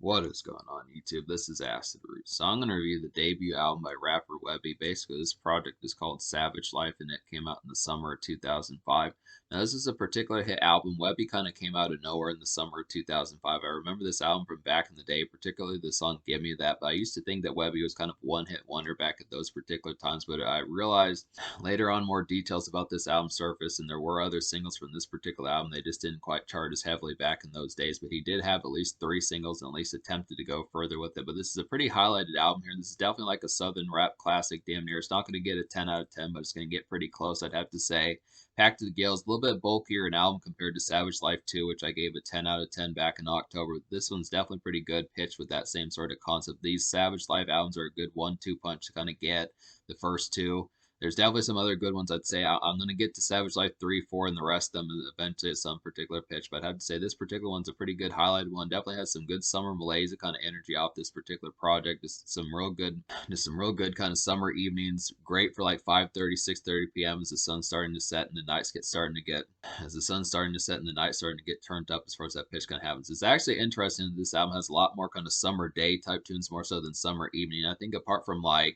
What is going on YouTube? This is Acid Root. So I'm going to review the debut album by rapper Webbie. Basically, this project is called Savage Life and it came out in the summer of 2005. Now, this is a particular hit album. Webbie kind of came out of nowhere in the summer of 2005. I remember this album from back in the day, particularly the song Give Me That. But I used to think that Webbie was kind of one-hit wonder back at those particular times. But I realized later on more details about this album surfaced, and there were other singles from this particular album. They just didn't quite chart as heavily back in those days. But he did have at least 3 singles and at least attempted to go further with it. But this is a pretty highlighted album here. This is definitely like a southern rap classic, damn near. It's not going to get a 10 out of 10, but it's going to get pretty close, I'd have to say. Packed to the gills, a little bit bulkier an album compared to Savage Life 2, which I gave a 10 out of 10 back in October. This one's definitely pretty good pitch with that same sort of concept. These Savage Life albums are a good 1-2 punch to kind of get the first two. There's definitely some other good ones I'd say. I'm going to get to Savage Life 3, 4, and the rest of them eventually at some particular pitch. But I'd have to say this particular one's a pretty good highlighted one. Definitely has some good summer malaise kind of energy off this particular project. Just some real good kind of summer evenings. Great for like 5:30, 6:30 p.m. as the sun's starting to set and the nights get starting to get, as the sun's starting to set and the night's starting to get turned up as far as that pitch kind of happens. It's actually interesting that this album has a lot more kind of summer day type tunes more so than summer evening. I think apart from like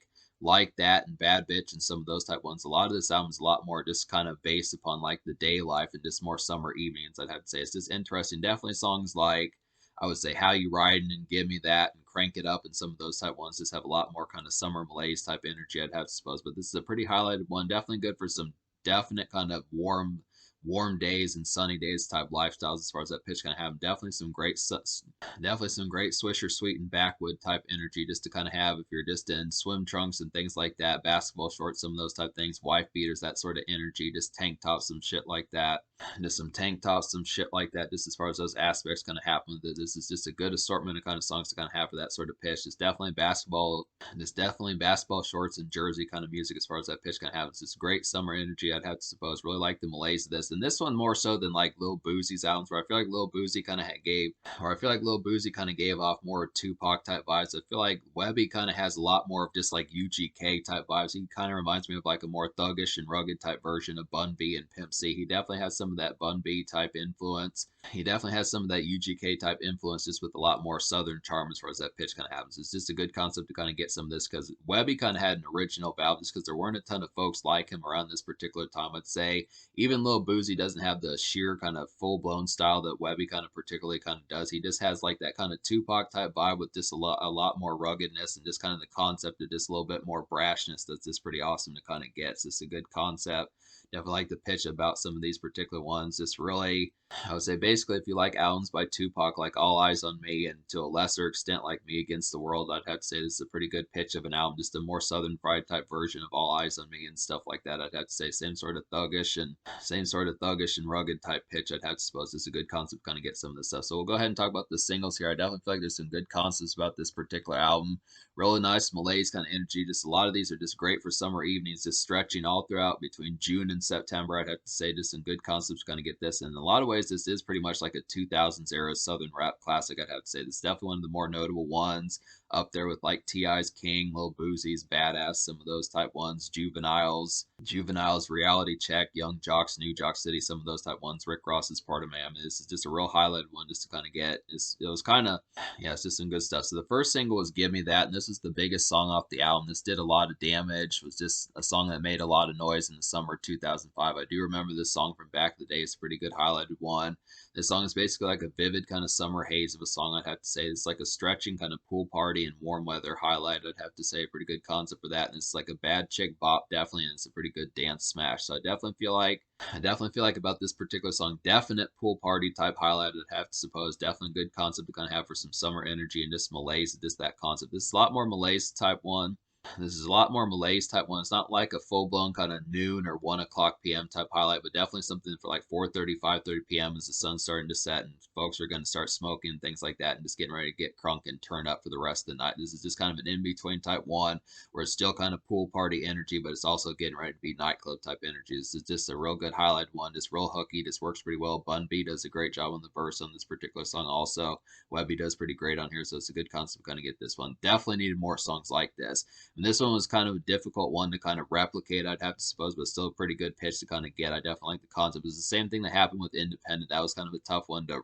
that and Bad Bitch and some of those type ones. A lot of this album is a lot more just kind of based upon like the day life and just more summer evenings. I'd have to say it's just interesting. Definitely songs like I would say How You Riding and Give Me That and Crank It Up and some of those type ones just have a lot more kind of summer malaise type energy. I'd have to suppose, but this is a pretty highlighted one. Definitely good for some definite kind of warm days and sunny days type lifestyles as far as that pitch kind of have. Definitely some great Swisher Sweet and Backwood type energy just to kind of have if you're just in swim trunks and things like that, basketball shorts, some of those type things, wife beaters, that sort of energy, just tank tops, some shit like that. Just some tank tops, some shit like that, just as far as those aspects kind of happen. This is just a good assortment of kind of songs to kind of have for that sort of pitch. Just definitely basketball shorts and jersey kind of music as far as that pitch kind of happens. It's great summer energy, I'd have to suppose. Really like the malaise of this. And this one more so than like Lil Boozy's albums, where I feel like Lil Boozy kind of gave off more Tupac type vibes. I feel like Webbie kind of has a lot more of just like UGK type vibes. He kind of reminds me of like a more thuggish and rugged type version of Bun B and Pimp C. He definitely has some of that Bun B type influence. He definitely has some of that UGK type influence, just with a lot more southern charm as far as that pitch kind of happens. It's just a good concept to kind of get some of this because Webbie kind of had an original vibe just because there weren't a ton of folks like him around this particular time. I'd say even Lil Boozy doesn't have the sheer kind of full blown style that Webbie kind of particularly kind of does. He just has like that kind of Tupac type vibe with just a lot more ruggedness and just kind of the concept of just a little bit more brashness that's just pretty awesome to kind of get. It's just a good concept. Definitely like the pitch about some of these particular ones. Just really, I would say basically if you like albums by Tupac, like All Eyes on Me, and to a lesser extent like Me Against the World, I'd have to say this is a pretty good pitch of an album. Just a more Southern Pride type version of All Eyes on Me and stuff like that. I'd have to say same sort of thuggish and rugged type pitch. I'd have to suppose it's a good concept to kind of get some of this stuff. So we'll go ahead and talk about the singles here. I definitely feel like there's some good concepts about this particular album. Really nice malaise kind of energy. Just a lot of these are just great for summer evenings, just stretching all throughout between June and September. I'd have to say just some good concepts to kind of get this. And in a lot of ways, this is pretty much like a 2000s era Southern rap classic. I'd have to say this is definitely one of the more notable ones, up there with like T.I.'s King, Lil Boozy's Badass, some of those type ones, Juvenile's Reality Check, Young Jock's New Jock City, some of those type ones, Rick Ross's Part of Man. I mean, this is just a real highlighted one just to kind of get. It was kind of, yeah, it's just some good stuff. So the first single was Give Me That, and this was the biggest song off the album. This did a lot of damage, was just a song that made a lot of noise in the summer of 2005. I do remember this song from back in the day. It's a pretty good highlighted one. This song is basically like a vivid kind of summer haze of a song, I'd have to say. It's like a stretching kind of pool party and warm weather highlight, I'd have to say. A pretty good concept for that. And it's like a bad chick bop, definitely, and it's a pretty good dance smash. So I definitely feel like about this particular song, definite pool party type highlight, I'd have to suppose. Definitely good concept to kind of have for some summer energy and just malaise, just that concept. This is a lot more malaise type one. This is a lot more malaise type one. It's not like a full blown kind of noon or 1 o'clock p.m. type highlight, but definitely something for like 4:30, 5:30 p.m. as the sun's starting to set and folks are going to start smoking and things like that and just getting ready to get crunk and turn up for the rest of the night. This is just kind of an in between type one where it's still kind of pool party energy, but it's also getting ready to be nightclub type energy. This is just a real good highlight one, just real hooky, just works pretty well. Bun B does a great job on the verse on this particular song also. Webbie does pretty great on here, so it's a good concept to kind of get this one. Definitely needed more songs like this. And this one was kind of a difficult one to kind of replicate, I'd have to suppose, but still a pretty good pitch to kind of get. I definitely like the concept. It's the same thing that happened with Independent. That was kind of a tough one to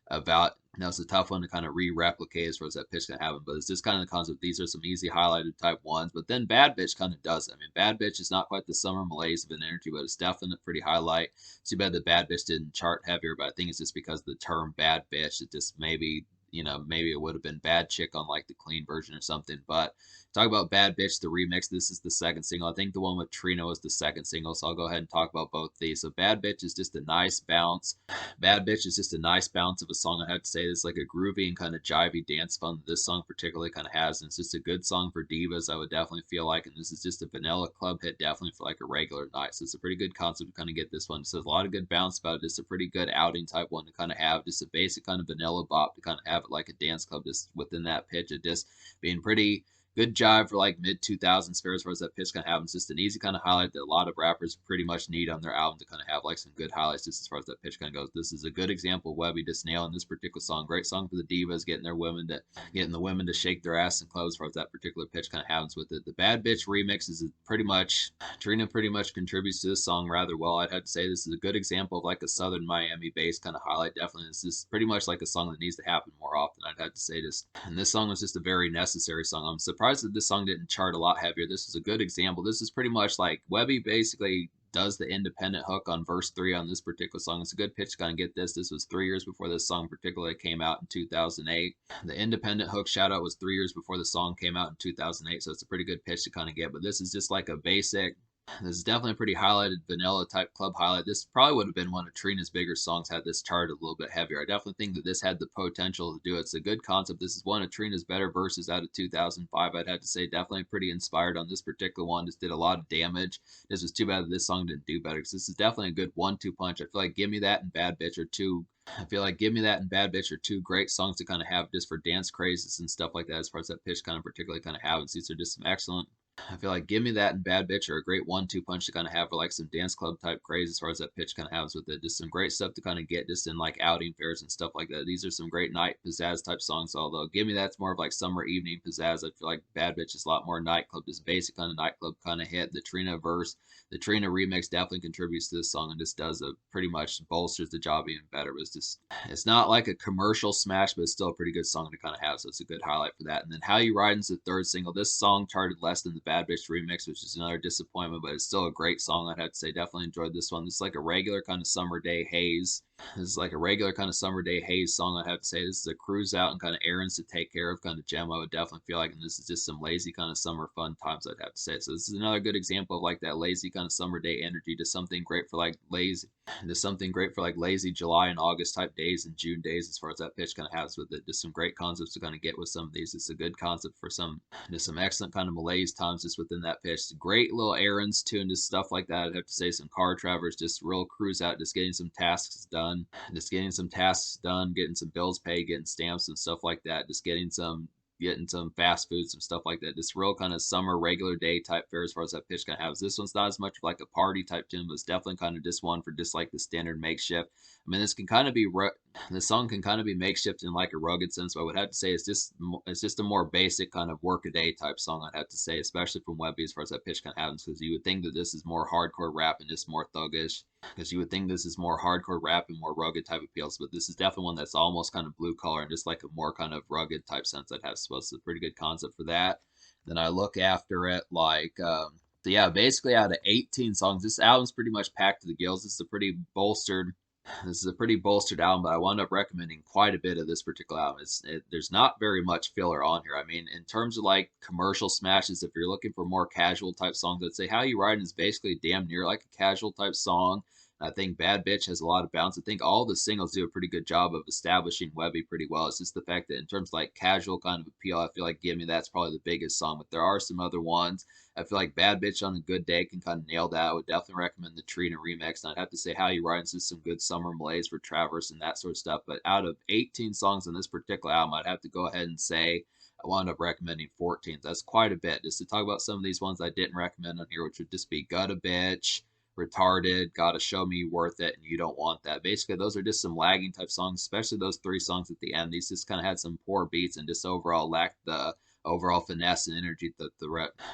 about. It's a tough one to kind of re-replicate as far as that pitch can happen, but it's just kind of the concept. These are some easy highlighted type ones, but then Bad Bitch kind of does it. I mean, Bad Bitch is not quite the summer malaise of an energy, but it's definitely a pretty highlight. Too bad the Bad Bitch didn't chart heavier, but I think it's just because the term Bad Bitch, it just maybe, maybe it would have been Bad Chick on like the clean version or something. But talk about Bad Bitch, the remix. This is the second single. I think the one with Trina was the second single, so I'll go ahead and talk about both these. So Bad Bitch is just a nice bounce. Bad Bitch is just a nice bounce of a song. I have to say, it's like a groovy and kind of jivey dance fun that this song particularly kind of has. And it's just a good song for divas, I would definitely feel like. And this is just a vanilla club hit, definitely for like a regular night. So it's a pretty good concept to kind of get this one. So there's a lot of good bounce about it. It's a pretty good outing type one to kind of have. Just a basic kind of vanilla bop to kind of have it like a dance club just within that pitch. It just being pretty good jive for like mid 2000s fair as far as that pitch kind of happens. Just an easy kind of highlight that a lot of rappers pretty much need on their album to kind of have like some good highlights just as far as that pitch kind of goes. This is a good example of Webbie just nailing this particular song. Great song for the divas, getting the women to shake their ass and clothes as far as that particular pitch kind of happens with it. The Bad Bitch remix is pretty much Trina pretty much contributes to this song rather well. I'd have to say this is a good example of like a Southern Miami bass kind of highlight. Definitely, this is pretty much like a song that needs to happen more often. I'd have to say this, and this song was just a very necessary song. I'm surprised that this song didn't chart a lot heavier. This is a good example. This is pretty much like Webbie basically does the independent hook on verse 3 on this particular song. It's a good pitch to kind of get this. This was 3 years before this song particularly came out in 2008. The independent hook shout out was 3 years before the song came out in 2008, so it's a pretty good pitch to kind of get. But this is just like a basic. This is definitely a pretty highlighted vanilla type club highlight. This probably would have been one of Trina's bigger songs had this charted a little bit heavier. I definitely think that this had the potential to do it. It's a good concept. This is one of Trina's better verses out of 2005. I'd have to say definitely pretty inspired on this particular one. Just did a lot of damage. This was too bad that this song didn't do better because this is definitely a good 1-2 punch. I feel like Give Me That and Bad Bitch are two. I feel like Give Me That and Bad Bitch are two great songs to kind of have just for dance crazes and stuff like that as far as that pitch kind of particularly kind of happens. These are just some excellent. I feel like Give Me That and Bad Bitch are a great 1-2 punch to kind of have for like some dance club type craze as far as that pitch kind of happens with it. Just some great stuff to kind of get just in like outing fairs and stuff like that. These are some great night pizzazz type songs, although Give Me That's more of like summer evening pizzazz. I feel like Bad Bitch is a lot more nightclub, just basic kind of nightclub kind of hit. The Trina verse, the Trina remix definitely contributes to this song and just does a pretty much bolsters the job even better. But it's not like a commercial smash, but it's still a pretty good song to kind of have. So it's a good highlight for that. And then How You Riding's the third single. This song charted less than the Bad Bitch remix, which is another disappointment, but it's still a great song. I'd have to say definitely enjoyed this one. This is like a regular kind of summer day haze. This is like a regular kind of summer day haze song. I'd have to say this is a cruise out and kind of errands to take care of kind of gem. I would definitely feel like, and this is just some lazy kind of summer fun times. I'd have to say. So this is another good example of like that lazy kind of summer day energy to something great for like lazy July and August type days and June days as far as that pitch kind of has with it. Just some great concepts to kind of get with some of these. It's a good concept for just some excellent kind of malaise times just within that pitch. Great little errands too and just stuff like that. I'd have to say some car traverse, just real cruise out, just getting some tasks done, getting some bills paid, getting stamps and stuff like that, just getting some fast food, some stuff like that. Just real kind of summer regular day type fare as far as that pitch kind of has. This one's not as much of like a party type tune, but it's definitely kind of just one for just like the standard makeshift. I mean, this song can kind of be makeshift in like a rugged sense, but I would have to say it's just a more basic kind of work a day type song. I'd have to say, especially from Webbie as far as that pitch kind of happens, because you would think that this is more hardcore rap and just more thuggish. Because you would think this is more hardcore rap and more rugged type appeals, but this is definitely one that's almost kind of blue collar and just like a more kind of rugged type sense I'd have. So it's a pretty good concept for that. Then I look after it like, so yeah, basically out of 18 songs, this album's pretty much packed to the gills. This is a pretty bolstered album, but I wound up recommending quite a bit of this particular album. There's not very much filler on here. I mean, in terms of like commercial smashes, if you're looking for more casual type songs, I'd say How You Riding is basically damn near like a casual type song. I think Bad Bitch has a lot of bounce. I think all the singles do a pretty good job of establishing Webbie pretty well. It's just the fact that in terms of like casual kind of appeal, I feel like Give Me That's probably the biggest song, but there are some other ones. I feel like Bad Bitch on a good day can kind of nail that. I would definitely recommend the Trina remix. And I'd have to say How You Riding is some good summer malaise for Traverse and that sort of stuff. But out of 18 songs on this particular album, I'd have to go ahead and say I wound up recommending 14. That's quite a bit. Just to talk about some of these ones I didn't recommend on here, which would just be Gutta Bitch, Retarded, Gotta Show Me You Worth It, and You Don't Want That. Basically, those are just some lagging type songs, especially those 3 songs at the end. These just kind of had some poor beats and just overall lacked the overall finesse and energy that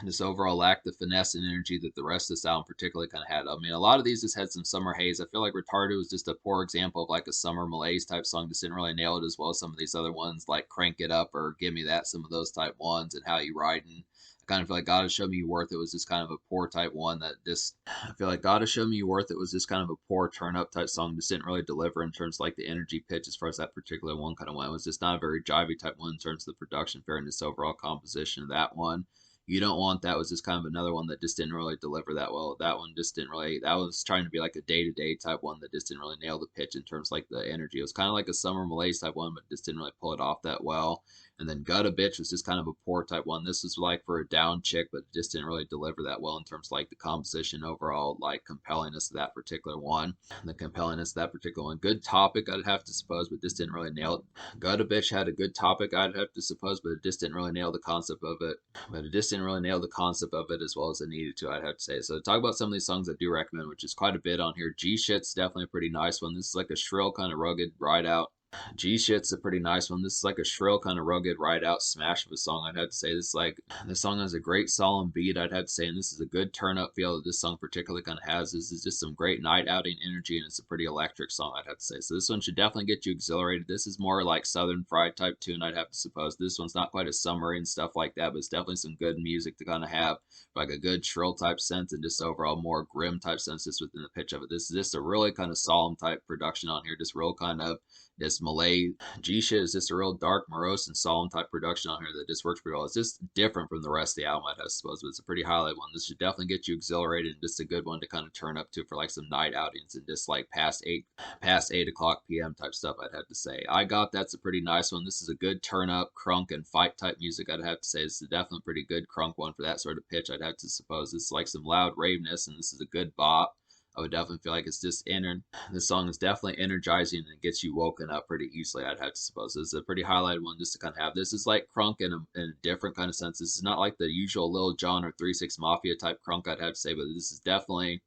this overall lack the finesse and energy that the rest of the album particularly kind of had. I mean, a lot of these just had some summer haze. I feel like Retarded was just a poor example of like a summer malaise type song. Just didn't really nail it as well as some of these other ones like Crank It Up or Give Me That, some of those type ones, and How You Riding. I kind of feel like Gotta Show Me Your Worth. It was just kind of a poor type one that just, I feel like Gotta Show Me Your Worth. It was just kind of a poor turn up type song. Just didn't really deliver in terms of like the energy pitch as far as that particular one kind of went. It was just not a very jivey type one in terms of the production fairness, overall composition of that one. You Don't Want That was just kind of another one that just didn't really deliver that well. That one just didn't really, that was trying to be like a day to day type one that just didn't really nail the pitch in terms of like the energy. It was kind of like a summer malaise type one, but just didn't really pull it off that well. And then Gutta Bitch was just kind of a poor type one. This was like for a down chick, but just didn't really deliver that well in terms of like the composition overall, like compellingness of that particular one. The compellingness of that particular one. Good topic, I'd have to suppose, but just didn't really nail it. Gutta Bitch had a good topic, I'd have to suppose, but it just didn't really nail the concept of it. But it just didn't really nail the concept of it as well as it needed to, I'd have to say. So to talk about some of these songs I do recommend, which is quite a bit on here. G Shit's definitely a pretty nice one. This is like a shrill kind of rugged ride out. G Shit's a pretty nice one. This is like a shrill kind of rugged ride out smash of a song. I'd have to say this song has a great solemn beat. I'd have to say, and this is a good turn up feel that this song particularly kind of has. This is just some great night outing energy, and it's a pretty electric song. I'd have to say. So this one should definitely get you exhilarated. This is more like Southern Fried type tune. I'd have to suppose. This one's not quite as summery and stuff like that, but it's definitely some good music to kind of have like a good shrill type sense and just overall more grim type sense just within the pitch of it. This is just a really kind of solemn type production on here. Just real kind of this Malay G Shit is just a real dark, morose, and solemn type production on here that just works pretty well. It's just different from the rest of the album, I suppose, but it's a pretty highlight one. This should definitely get you exhilarated and just a good one to kind of turn up to for like some night outings and just like past 8 o'clock p.m. type stuff, I'd have to say. I Got That's a pretty nice one. This is a good turn up, crunk, and fight type music, I'd have to say. It's definitely a pretty good crunk one for that sort of pitch, I'd have to suppose. It's like some loud raveness, and this is a good bop. I would definitely feel like it's just this song is definitely energizing and gets you woken up pretty easily, I'd have to suppose. It's a pretty highlighted one just to kind of have. This is like crunk in a different kind of sense. This is not like the usual Lil Jon or 3 6 Mafia type crunk, I'd have to say, but this is definitely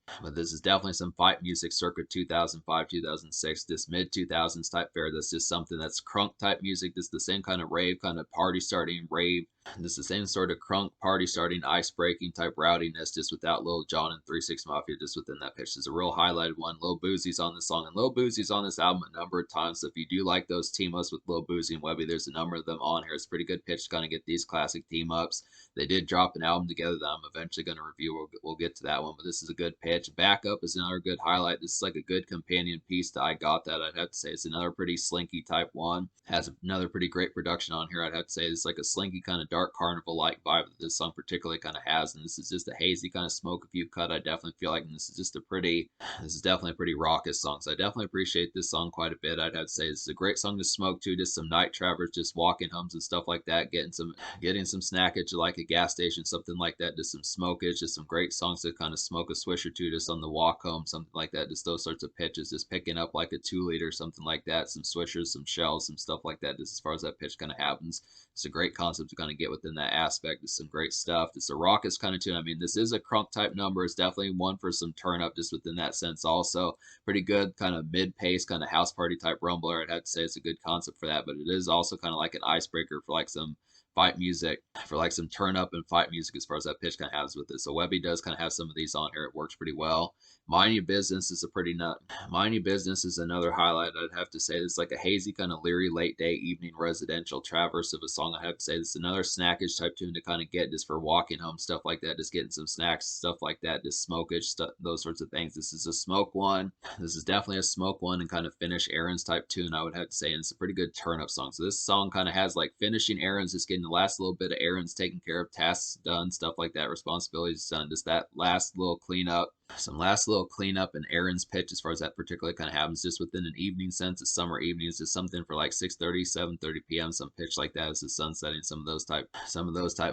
some fight music circa 2005, 2006, this mid 2000s type fare. That's just something that's crunk type music. This is the same kind of rave, kind of party starting rave. This is the same sort of crunk party starting, ice breaking type rowdiness, just without Lil Jon and 3 6 Mafia, just within that pitch. It's a real highlighted one. Lil Boozy's on this song, and Lil Boozy's on this album a number of times. So if you do like those team ups with Lil Boozy and Webbie, there's a number of them on here. It's a pretty good pitch to kind of get these classic team ups. They did drop an album together that I'm eventually going to review. We'll get to that one, but this is a good pitch. Backup is another good highlight. This is like a good companion piece to I Got That, I'd have to say. It's another pretty slinky type one. Has another pretty great production on here, I'd have to say. It's like a slinky kind of dark carnival like vibe that this song particularly kind of has, and this is just a hazy kind of smoke if you cut. I definitely feel like, and this is definitely a pretty raucous song, so I definitely appreciate this song quite a bit. I'd have to say this is a great song to smoke to, just some night travelers, just walking homes and stuff like that, getting some snackage like a gas station, something like that, just some smokage, just some great songs to kind of smoke a swisher to just on the walk home, something like that, just those sorts of pitches, just picking up like a 2 liter, something like that, some swishers, some shells, some stuff like that, just as far as that pitch kind of happens. It's a great concept to kind of get within that aspect. It's some great stuff. It's a raucous kind of tune. I mean, this is a crunk type number. It's definitely one for some turn up just within that sense. Also, pretty good kind of mid pace kind of house party type rumbler. I'd have to say it's a good concept for that, but it is also kind of like an icebreaker for like some fight music, for like some turn up and fight music as far as that pitch kind of has with it. So Webbie does kind of have some of these on here. It works pretty well. Mind Your Business is Mind Your Business is another highlight. I'd have to say it's like a hazy kind of leery late day evening residential traverse of a song. I have to say this is another snackage type tune to kind of get just for walking home, stuff like that, just getting some snacks, stuff like that, just smokage stuff, those sorts of things. This is a smoke one. This is definitely a smoke one and kind of finish errands type tune, I would have to say, and it's a pretty good turn up song. So this song kind of has like finishing errands, just getting the last little bit of errands taken care of, tasks done, stuff like that, responsibilities done, just that last little cleanup. Some last little cleanup and errands pitch as far as that particularly kind of happens just within an evening sense. It's summer evenings, just something for like 6:30, 7:30 p.m. Some pitch like that as the sun setting, some of those type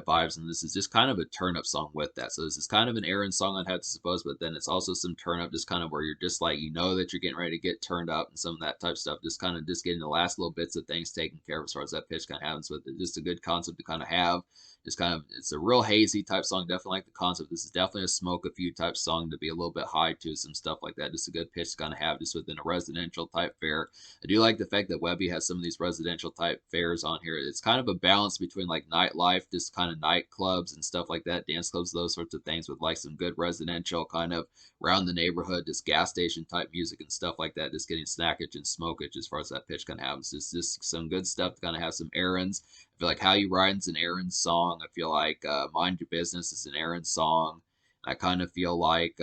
vibes. And this is just kind of a turn up song with that. So this is kind of an errand song, I'd have to suppose, but then it's also some turn up, just kind of where you're just like, you know that you're getting ready to get turned up and some of that type stuff. Just kind of just getting the last little bits of things taken care of as far as that pitch kind of happens with it. Just a good concept to kind of have. It's kind of it's a real hazy type song. Definitely like the concept. This is definitely a smoke a few type song to be a little bit high to some stuff like that. Just a good pitch to kind of have just within a residential type fare. I do like the fact that Webbie has some of these residential type fares on here. It's kind of a balance between like nightlife, just kind of nightclubs and stuff like that, dance clubs, those sorts of things, with like some good residential kind of around the neighborhood, just gas station type music and stuff like that, just getting snackage and smokage as far as that pitch kind of happens. Just some good stuff to kind of have some errands. I feel like How You Riding's an errand song. I feel like Mind Your Business is an errand song. I kind of feel like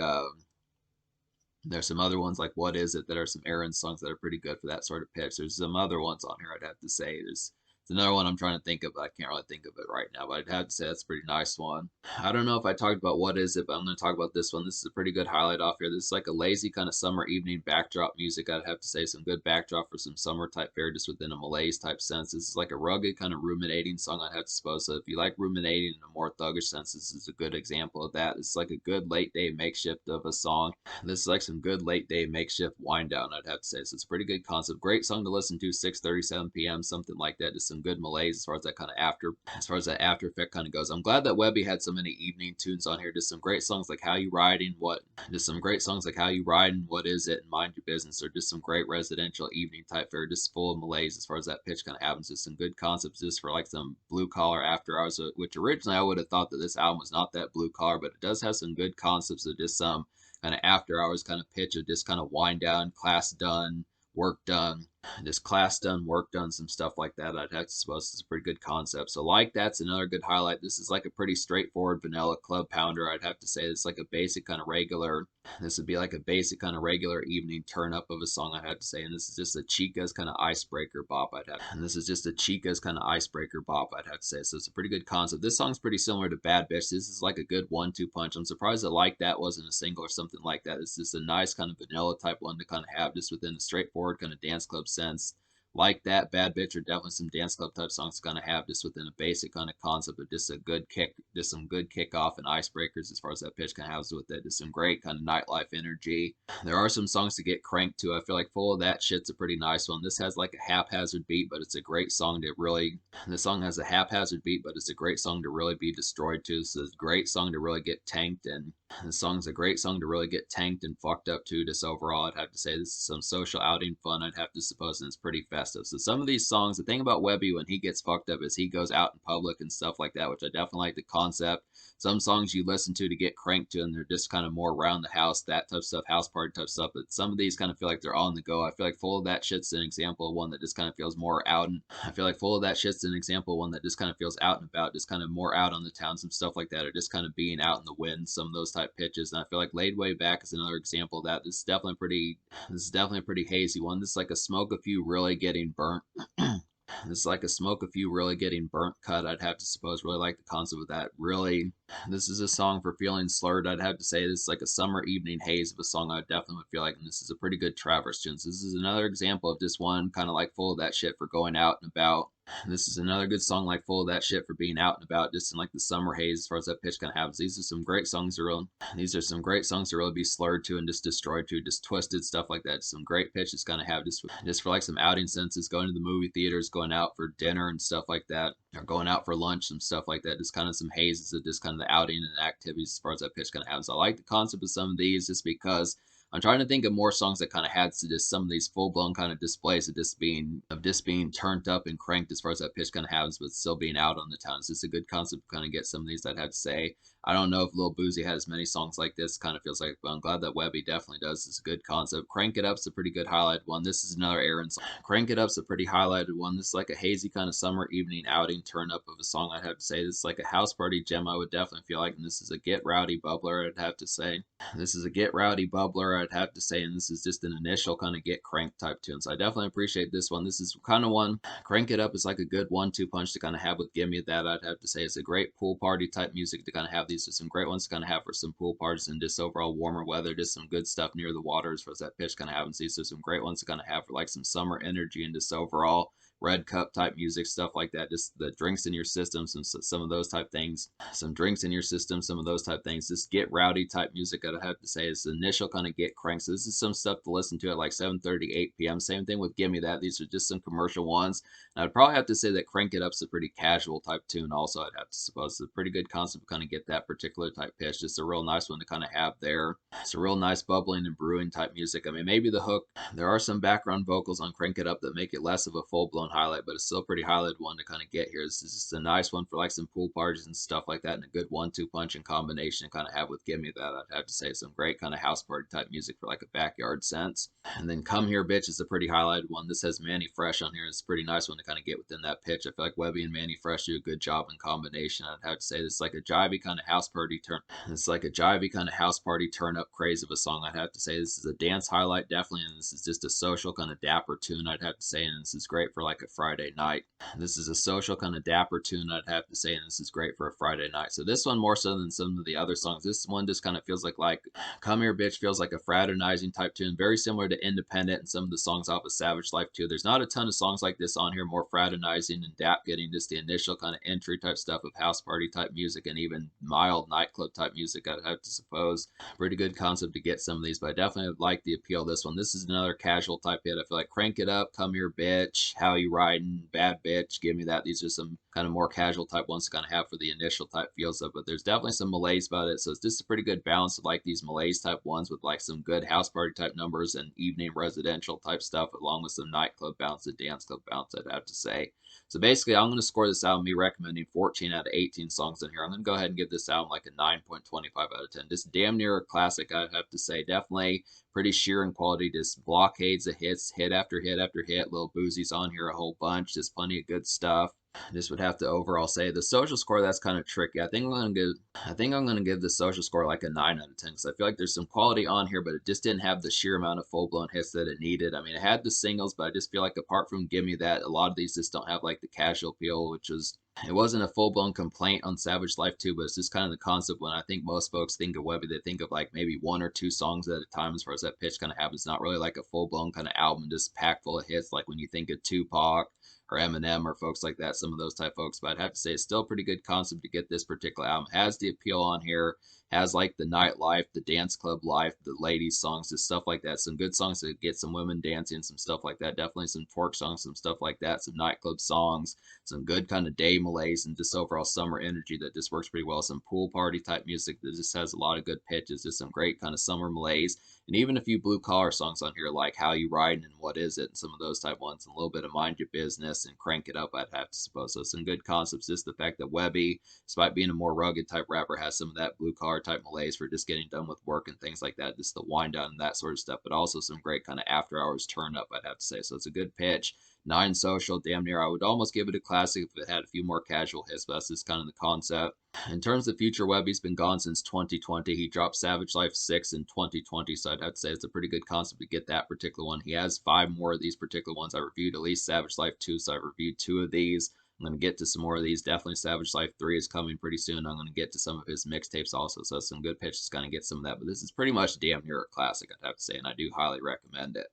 there's some other ones like What Is It that are some errand songs that are pretty good for that sort of pitch. There's some other ones on here I'd have to say. There's another one I'm trying to think of, but I can't really think of it right now. But I'd have to say that's a pretty nice one. I don't know if I talked about What Is It, but I'm going to talk about this one. This is a pretty good highlight off here. This is like a lazy kind of summer evening backdrop music. I'd have to say some good backdrop for some summer type fare just within a malaise type sense. This is like a rugged kind of ruminating song, I'd have to suppose. So if you like ruminating in a more thuggish sense, this is a good example of that. It's like a good late day makeshift of a song. This is like some good late day makeshift wind down, I'd have to say. So it's a pretty good concept. Great song to listen to, 6:37 p.m., something like that. Just some good malaise as far as that kind of as far as that after effect kind of goes. I'm glad that Webbie had so many evening tunes on here. Just some great songs like How You Riding, just some great songs like How You Riding, What Is It, and Mind Your Business. Or just some great residential evening type fare, just full of malaise as far as that pitch kind of happens. Just some good concepts just for like some blue collar after hours, which originally I would have thought that this album was not that blue collar, but it does have some good concepts of just some kind of after hours kind of pitch of just kind of wind down, class done, work done, just class done, work done, some stuff like that. I'd have to suppose it's a pretty good concept. So like that's another good highlight. This is like a pretty straightforward vanilla club pounder. I'd have to say it's like a basic kind of regular. This would be like a basic kind of regular evening turn up of a song, I'd have to say. And this is just a Chica's kind of icebreaker bop, I'd have. And this is just a Chica's kind of icebreaker bop, I'd have to say. So it's a pretty good concept. This song's pretty similar to Bad Bitch. This is like a good 1-2 punch. I'm surprised that Like That wasn't a single or something like that. It's just a nice kind of vanilla type one to kind of have just within a straightforward kind of dance club sense. Like That, Bad Bitch are definitely some dance club type songs to kind of have just within a basic kind of concept of just a good kick, just some good kickoff and icebreakers as far as that pitch kind of has with it. Just some great kind of nightlife energy. There are some songs to get cranked to. I feel like Full of That Shit's a pretty nice one. This has like a haphazard beat, but it's a great song to really. The song has a haphazard beat, but it's a great song to really be destroyed to. So it's a great song to really get tanked, and the song's a great song to really get tanked and fucked up to. Just overall, I'd have to say this is some social outing fun, I'd have to suppose, and it's pretty festive. So some of these songs, the thing about Webbie when he gets fucked up is he goes out in public and stuff like that, which I definitely like the concept. Some songs you listen to get cranked to, and they're just kind of more around the house, that type of stuff, house party type stuff. But some of these kind of feel like they're on the go. I feel like Full of That Shit's an example of one that just kind of feels more out. And I feel like Full of That Shit's an example of one that just kind of feels out and about, just kind of more out on the town, some stuff like that, or just kind of being out in the wind, some of those type pitches. And I feel like Laid Way Back is another example of that. This is definitely a pretty hazy one. This is like a smoke a few really getting burnt. This is like a smoke a few really getting burnt cut, I'd have to suppose. Really like the concept of that. Really, this is a song for feeling slurred. I'd have to say this is like a summer evening haze of a song I definitely would feel like. And this is a pretty good Traverse tune. So this is another example of just one kind of like Full of That Shit for going out and about. This is another good song like Full of That Shit for being out and about just in like the summer haze as far as that pitch kind of happens. These are some great songs to really be slurred to and just destroyed to, just twisted stuff like that. Some great pitches kind of have just for like some outing senses, going to the movie theaters, going out for dinner and stuff like that, or going out for lunch, some stuff like that. Just kind of some hazes of just kind of the outing and activities as far as that pitch kind of happens. I like the concept of some of these just because I'm trying to think of more songs that kind of had to just some of these full blown kind of displays of just being turned up and cranked as far as that pitch kind of happens, but still being out on the town. It's just a good concept to kind of get some of these that I had to say. I don't know if Lil Boozy has many songs like this. Kind of feels like, but I'm glad that Webbie definitely does. It's a good concept. Crank It Up's a pretty good highlighted one. This is another Aaron song. Crank It Up's a pretty highlighted one. This is like a hazy kind of summer evening outing turn up of a song, I'd have to say. This is like a house party gem, I would definitely feel like. And this is a Get Rowdy bubbler, I'd have to say. This is a Get Rowdy bubbler, I'd have to say. And this is just an initial kind of get cranked type tune. So I definitely appreciate this one. This is kind of one. Crank It Up is like a good 1-2 punch to kind of have with Gimme That, I'd have to say. It's a great pool party type music to kind of have. These are some great ones to kind of have for some pool parties and just overall warmer weather, just some good stuff near the water as far as that pitch kind of happens. These are some great ones to kind of have for like some summer energy and just overall red cup type music, stuff like that. Just the drinks in your system, some of those type things. Some drinks in your system, some of those type things. Just get rowdy type music. I'd have to say is the initial kind of get crank. So this is some stuff to listen to at like 7:30, 8 p.m. Same thing with Gimme That. These are just some commercial ones. And I'd probably have to say that Crank It Up's a pretty casual type tune. Also, I'd have to suppose it's a pretty good concept to kind of get that particular type pitch. Just a real nice one to kind of have there. It's a real nice bubbling and brewing type music. I mean, maybe the hook, there are some background vocals on Crank It Up that make it less of a full-blown highlight, but it's still a pretty highlighted one to kind of get here. This is just a nice one for like some pool parties and stuff like that, and a good 1-2 punch in combination to kind of have with Gimme That. I'd have to say some great kind of house party type music for like a backyard sense. And then Come Here Bitch is a pretty highlighted one. This has Manny Fresh on here. It's a pretty nice one to kind of get within that pitch. I feel like Webbie and Manny Fresh do a good job in combination. I'd have to say this is like a jivey kind of house party turn. It's like a jivey kind of house party turn up craze of a song. I'd have to say this is a dance highlight definitely, and this is just a social kind of dapper tune. I'd have to say, and this is great for like a Friday night. This is a social kind of dapper tune. I'd have to say, and this is great for a Friday night. So this one more so than some of the other songs. This one just kind of feels like Come Here Bitch feels like a fraternizing type tune, very similar to Independent and some of the songs off of Savage Life too. There's not a ton of songs like this on here, more fraternizing and dap getting just the initial kind of entry type stuff of house party type music and even mild nightclub type music. I'd have to suppose pretty good concept to get some of these, but I definitely like the appeal of this one. This is another casual type hit. I feel like Crank It Up, Come Here Bitch, How You Riding, Bad Bitch, Give Me That. These are some kind of more casual type ones to kind of have for the initial type feels of, but there's definitely some malaise about it. So it's just a pretty good balance of like these malaise type ones with like some good house party type numbers and evening residential type stuff, along with some nightclub bounce and dance club bounce, I'd have to say. So basically, I'm going to score this album, me recommending 14 out of 18 songs in here. I'm going to go ahead and give this album like a 9.25 out of 10. Just damn near a classic, I'd have to say. Definitely pretty sheer in quality, just blockades of hits, hit after hit after hit. Little Boozy's on here a whole bunch, just plenty of good stuff. This would have to overall say the social score, that's kind of tricky. I think I'm gonna give the social score like a 9 out of 10 because I feel like there's some quality on here, but it just didn't have the sheer amount of full blown hits that it needed. I mean, it had the singles, but I just feel like apart from Gimme That, a lot of these just don't have like the casual appeal, which was it wasn't a full blown complaint on Savage Life 2, but it's just kind of the concept when I think most folks think of Webbie, they think of like maybe 1 or 2 songs at a time as far as that pitch kind of happens. Not really like a full blown kind of album, just packed full of hits, like when you think of Tupac or Eminem or folks like that, some of those type folks. But I'd have to say it's still a pretty good concept to get this particular album. Has the appeal on here, has like the nightlife, the dance club life, the ladies songs, just stuff like that. Some good songs to get some women dancing, some stuff like that. Definitely some twerk songs, some stuff like that. Some nightclub songs, some good kind of day malaise, and just overall summer energy that just works pretty well. Some pool party type music that just has a lot of good pitches. Just some great kind of summer malaise. And even a few blue collar songs on here like How You Riding and What Is It and some of those type ones, and a little bit of Mind Your Business and Crank It Up, I'd have to suppose. So some good concepts. Just the fact that Webbie, despite being a more rugged type rapper, has some of that blue collar type malaise for just getting done with work and things like that, just the wind down and that sort of stuff, but also some great kind of after hours turn up, I'd have to say. So it's a good pitch. 9 social, damn near. I would almost give it a classic if it had a few more casual hits, but that's just kind of the concept. In terms of future, Webbie's been gone since 2020. He dropped Savage Life 6 in 2020, so I'd have to say it's a pretty good concept to get that particular one. He has 5 more of these particular ones. I reviewed at least Savage Life 2, so I reviewed 2 of these. I'm going to get to some more of these. Definitely Savage Life 3 is coming pretty soon. I'm going to get to some of his mixtapes also, so some good pitches going to get some of that. But this is pretty much damn near a classic, I'd have to say, and I do highly recommend it.